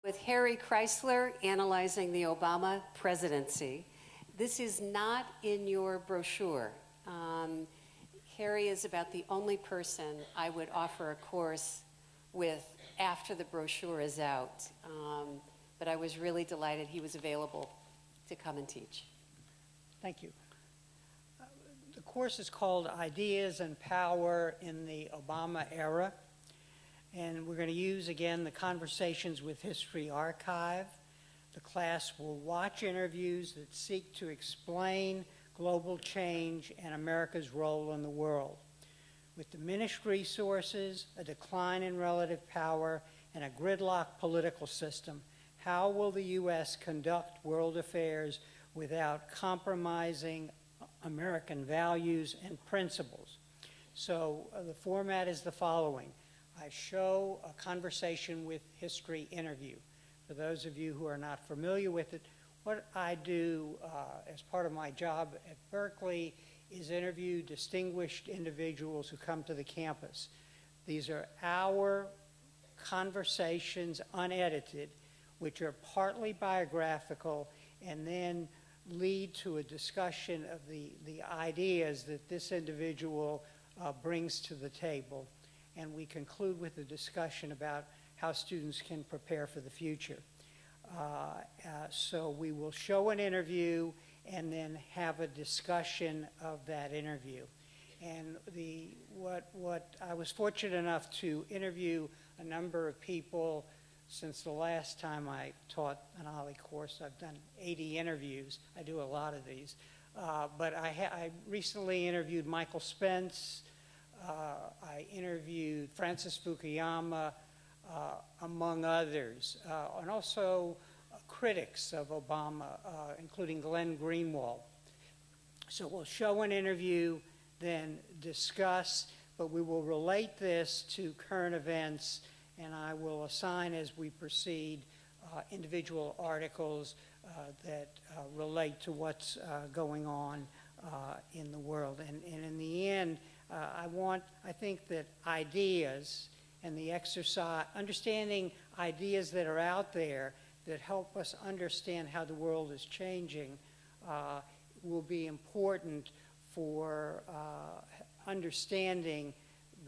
With Harry Kreisler analyzing the Obama presidency. This is not in your brochure. Harry is about the only person I would offer a course with after the brochure is out. But I was really delighted he was available to come and teach. Thank you. The course is called Ideas and Power in the Obama Era. And we're going to use, again, the Conversations with History archive. The class will watch interviews that seek to explain global change and America's role in the world. With diminished resources, a decline in relative power, and a gridlocked political system, how will the U.S. conduct world affairs without compromising American values and principles? So the format is the following. I show a conversation with history interview. For those of you who are not familiar with it, what I do as part of my job at Berkeley is interview distinguished individuals who come to the campus. These are our conversations, unedited, which are partly biographical and then lead to a discussion of the ideas that this individual brings to the table. And we conclude with a discussion about how students can prepare for the future. So we will show an interview and then have a discussion of that interview. And what I was fortunate enough to interview a number of people since the last time I taught an OLLI course. I've done 80 interviews. I do a lot of these. But I recently interviewed Michael Spence. I interviewed Francis Fukuyama, among others, and also critics of Obama, including Glenn Greenwald. So we'll show an interview, then discuss, but we will relate this to current events, and I will assign as we proceed individual articles that relate to what's going on in the world. And in the end, I think that ideas and the exercise, understanding ideas that are out there that help us understand how the world is changing will be important for understanding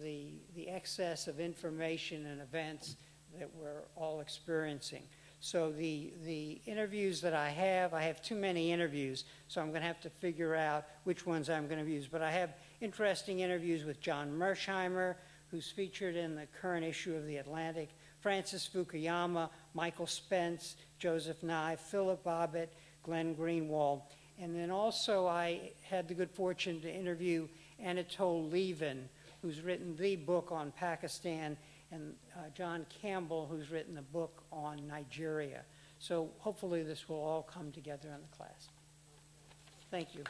the excess of information and events that we're all experiencing. So the interviews that I have too many interviews, so I'm going to have to figure out which ones I'm going to use. But I have interesting interviews with John Mersheimer, who's featured in the current issue of The Atlantic, Francis Fukuyama, Michael Spence, Joseph Nye, Philip Bobbitt, Glenn Greenwald. And then also I had the good fortune to interview Anatole Lieven, who's written the book on Pakistan, and John Campbell, who's written a book on Nigeria. So hopefully this will all come together in the class. Thank you.